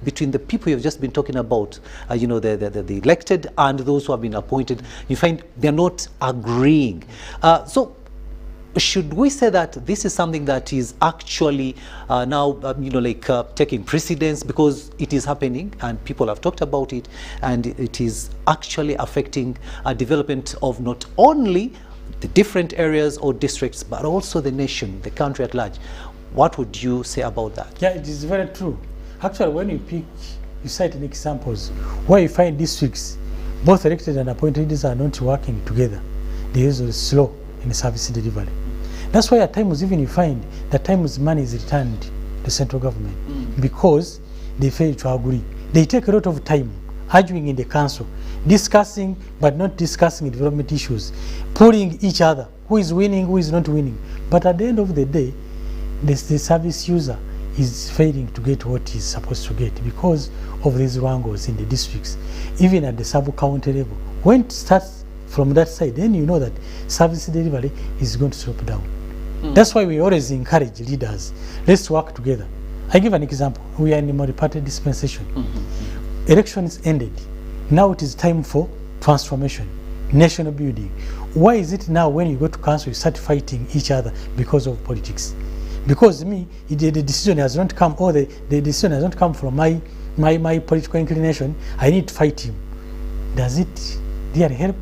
between the people you've just been talking about, the elected and those who have been appointed, you find they're not agreeing. So should we say that this is something that is actually now, taking precedence, because it is happening and people have talked about it, and it is actually affecting development of not only the different areas or districts, but also the nation, the country at large? What would you say about that? Yeah, it is very true. Actually, when you cite examples where you find districts, both elected and appointed leaders are not working together, they usually slow in service delivery. That's why at times even you find that times money is returned to central government because they fail to agree. They take a lot of time arguing in the council, discussing but not discussing development issues, pulling each other, who is winning, who is not winning. But at the end of the day, the service user is failing to get what he's supposed to get because of these wrangles in the districts, even at the sub-county level. When it starts from that side, then you know that service delivery is going to slope down. That's why we always encourage leaders, let's work together. I give an example. We are in a multi-party dispensation. Elections ended. Now it is time for transformation, national building. Why is it now when you go to council you start fighting each other because of politics? Because the decision has not come, or the decision has not come from my political inclination. I need to fight him. Does it really help?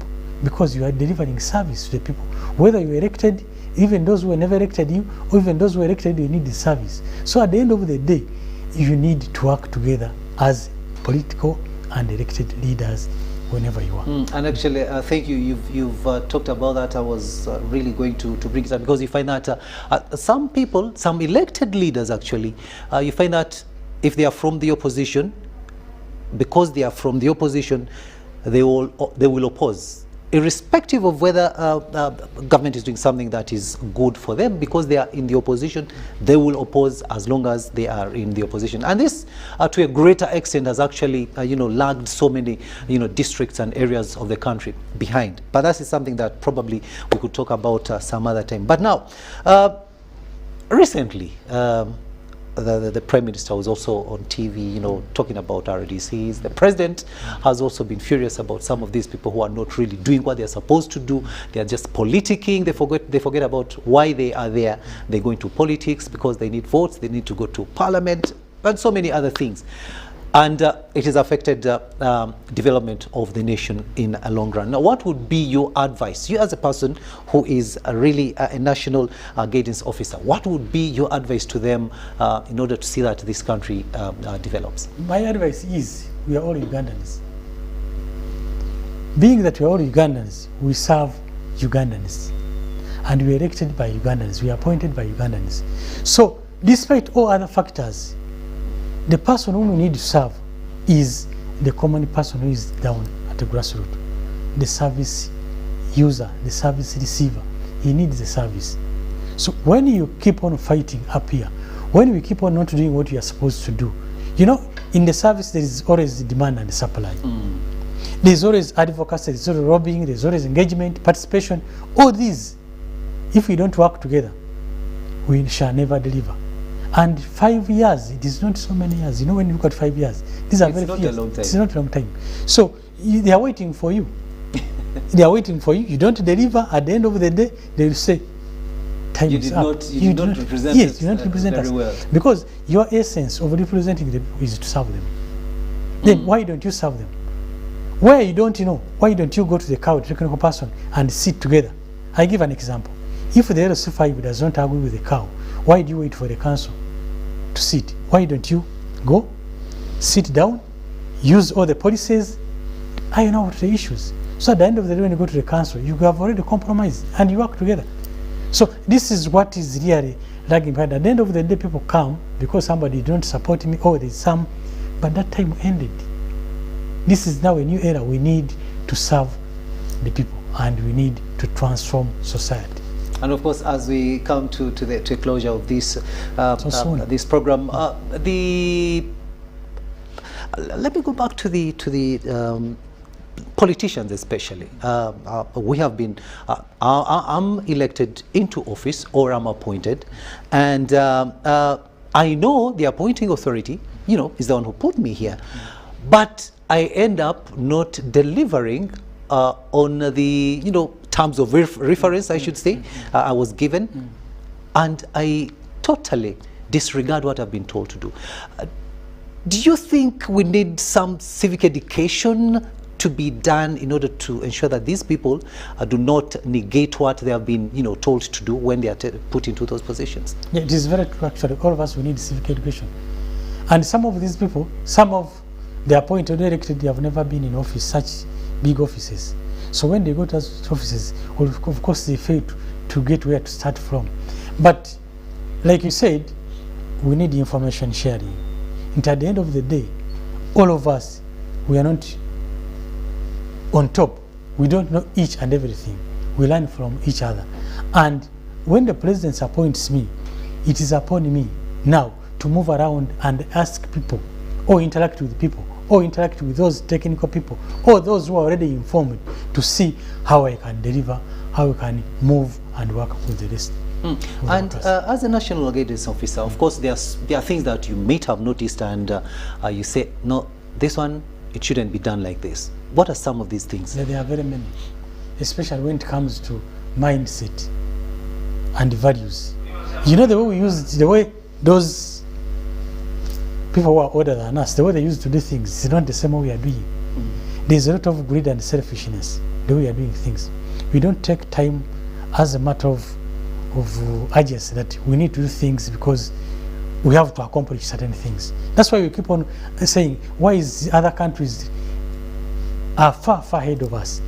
Because you are delivering service to the people. Whether you are elected, even those who were never elected you, or even those who were elected, you need the service. So at the end of the day, you need to work together as political and elected leaders whenever you are. And actually, thank you. You've talked about that. I was really going to bring it up, because you find that some people, some elected leaders actually, you find that if they are from the opposition, because they are from the opposition, they will oppose, irrespective of whether government is doing something that is good for them. Because they are in the opposition, they will oppose as long as they are in the opposition. And this, to a greater extent, has actually, lagged so many, districts and areas of the country behind. But that is something that probably we could talk about some other time. But now, recently, the Prime Minister was also on TV, talking about RDCs. The President has also been furious about some of these people who are not really doing what they're supposed to do. They are just politicking. They forget about why they are there. They go into politics because they need votes. They need to go to Parliament and so many other things. And it has affected development of the nation in a long run. Now, what would be your advice? You as a person who is really a national guidance officer, what would be your advice to them in order to see that this country develops? My advice is, we are all Ugandans. Being that we are all Ugandans, we serve Ugandans. And we are elected by Ugandans, we are appointed by Ugandans. So, despite all other factors, the person whom we need to serve is the common person who is down at the grassroots, the service user, the service receiver. He needs the service. So when you keep on fighting up here, when we keep on not doing what we are supposed to do, in the service there is always the demand and the supply. There's always advocacy, there's always lobbying, there's always engagement, participation. All these, if we don't work together, we shall never deliver. And 5 years, it is not so many years. When you look at 5 years, these are very few years. It's not a long time. So they are waiting for you. They are waiting for you. You don't deliver. At the end of the day, they will say, time is up. You did not represent us. Yes, you don't represent us. Well. Because your essence of representing them is to serve them. Then why don't you serve them? Where you don't why don't you go to the cow, the technical person, and sit together? I give an example. If the LC5 does not agree with the cow, why do you wait for the council to sit? Why don't you go, sit down, use all the policies, iron out the issues? So at the end of the day, when you go to the council, you have already compromised and you work together. So this is what is really lagging behind. At the end of the day, people come because somebody don't support me, or there's some, but that time ended. This is now a new era. We need to serve the people and we need to transform society. And of course, as we come to the closure of this this program, let me go back to the politicians, especially. We have been, I'm elected into office, or I'm appointed, and I know the appointing authority is the one who put me here. But I end up not delivering on the, terms of reference, I should say, I was given. And I totally disregard what I've been told to do. Do you think we need some civic education to be done in order to ensure that these people do not negate what they have been, told to do when they are put into those positions? Yeah, it is very true, actually. All of us, we need civic education. And some of these people, some of the appointed or elected, they have never been in office, such big offices. So when they go to those offices, of course, they fail to get where to start from. But like you said, we need information sharing. And at the end of the day, all of us, we are not on top. We don't know each and everything. We learn from each other. And when the president appoints me, it is upon me now to move around and ask people, or interact with people, or interact with those technical people, or those who are already informed, to see how I can deliver, how I can move and work with the rest. And as a national guidance officer, of course, there are things that you might have noticed, and you say, no, this one, it shouldn't be done like this. What are some of these things? There are very many, especially when it comes to mindset and values. The way we use, the way those people who are older than us, the way they used to do things is not the same way we are doing. There's a lot of greed and selfishness, the way we are doing things. We don't take time as a matter of urgency that we need to do things because we have to accomplish certain things. That's why we keep on saying, why is other countries are far ahead of us?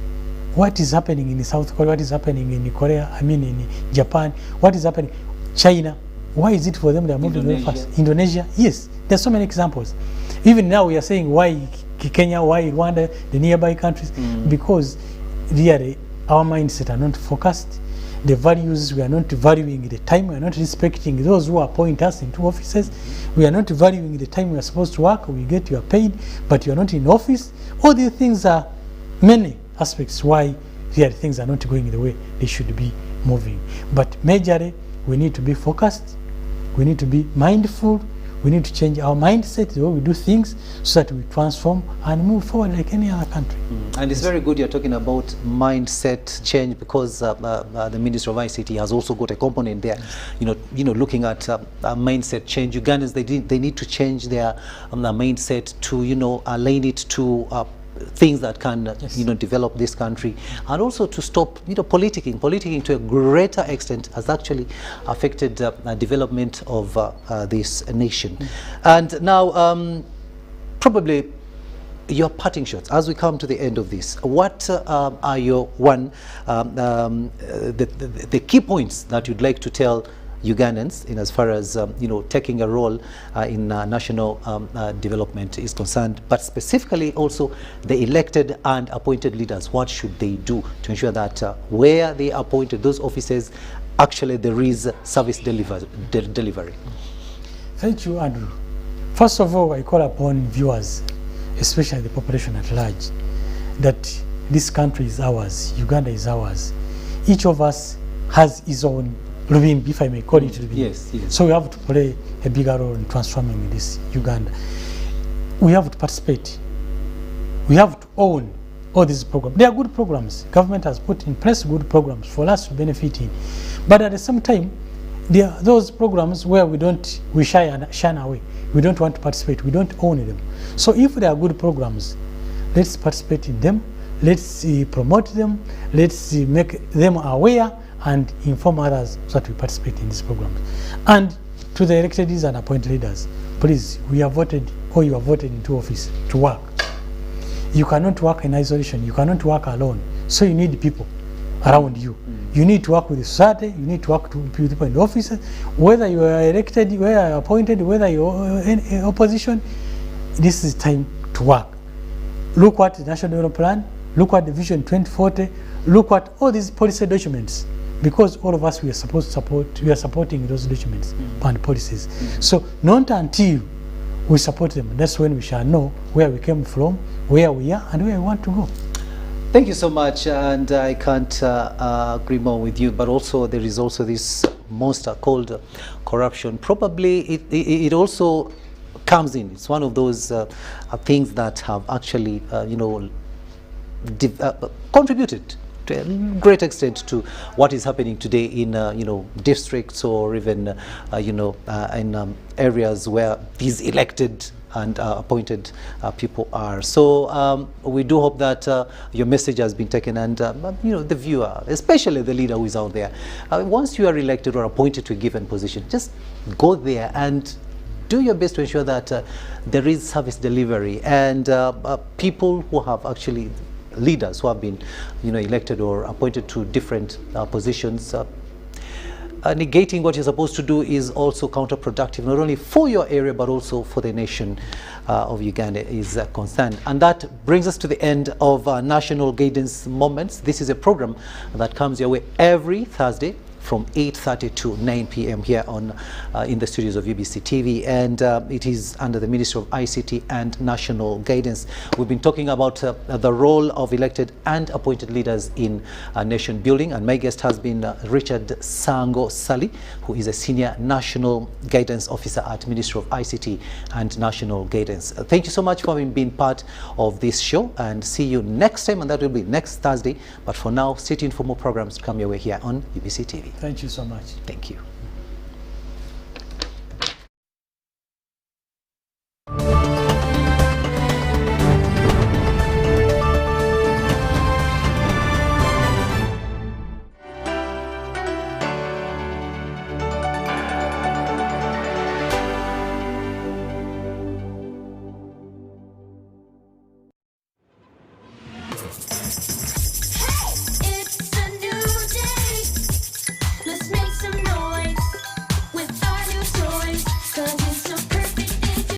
What is happening in South Korea? What is happening in Korea? In Japan? What is happening? China? Why is it for them they are moving very fast? Indonesia? Yes, there's so many examples. Even now we are saying why Kenya, why Rwanda, the nearby countries, because really our mindset are not focused. The values, we are not valuing the time, we are not respecting those who appoint us into offices. We are not valuing the time we are supposed to work. We get you are paid, but you are not in office. All these things are many aspects why here things are not going the way they should be moving. But majorly, we need to be focused, we need to be mindful, we need to change our mindset, the way we do things, so that we transform and move forward like any other country. And it's very good you're talking about mindset change, because the Ministry of ICT has also got a component there. Looking at mindset change. Ugandans, they need to change their mindset to align it to things that can develop this country, and also to stop politicking to a greater extent has actually affected development of this nation. And now probably your parting shots as we come to the end of this. What are your the key points that you'd like to tell Ugandans in as far as taking a role in national development is concerned, but specifically also the elected and appointed leaders? What should they do to ensure that where they are appointed, those offices, actually there is service delivery? Thank you, Andrew. First of all, I call upon viewers, especially the population at large, that this country is ours, Uganda is ours. Each of us has his own Lubimbi, if I may call it Lubimbi. Yes. So we have to play a bigger role in transforming this Uganda. We have to participate. We have to own all these programs. They are good programs. Government has put in place good programs for us to benefit in. But at the same time, there are those programs where we shun away. We don't want to participate. We don't own them. So if there are good programs, let's participate in them. Let's promote them. Let's make them aware and inform others so that we participate in this program. And to the elected and appointed leaders, please, we have voted, or you have voted into office to work. You cannot work in isolation. You cannot work alone. So you need people around you. You need to work with the society. You need to work with people in the offices. Whether you are elected, whether you are appointed, whether you are in opposition, this is time to work. Look at the National Development Plan. Look at the Vision 2040. Look at all these policy documents. Because all of us, we are supporting those documents and policies. So not until we support them, that's when we shall know where we came from, where we are, and where we want to go. Thank you so much, and I can't agree more with you. But also, there is also this monster called corruption. Probably it also comes in. It's one of those things that have actually, contributed to a great extent to what is happening today in districts, or even in areas where these elected and appointed people are. So we do hope that your message has been taken, and the viewer, especially the leader who is out there, once you are elected or appointed to a given position, just go there and do your best to ensure that there is service delivery, and people who have actually, leaders who have been elected or appointed to different positions, negating what you're supposed to do is also counterproductive, not only for your area but also for the nation of Uganda is concerned. And that brings us to the end of National Guidance Moments. This is a program that comes your way every Thursday from 8:30 to 9 p.m. here on in the studios of UBC TV, and it is under the Ministry of ICT and National Guidance. We've been talking about the role of elected and appointed leaders in nation building, and my guest has been Richard Sango Sali, who is a Senior National Guidance Officer at Ministry of ICT and National Guidance. Thank you so much for having been part of this show, and see you next time, and that will be next Thursday. But for now, stay tuned for more programs to come your way here on UBC TV. Thank you so much. Thank you.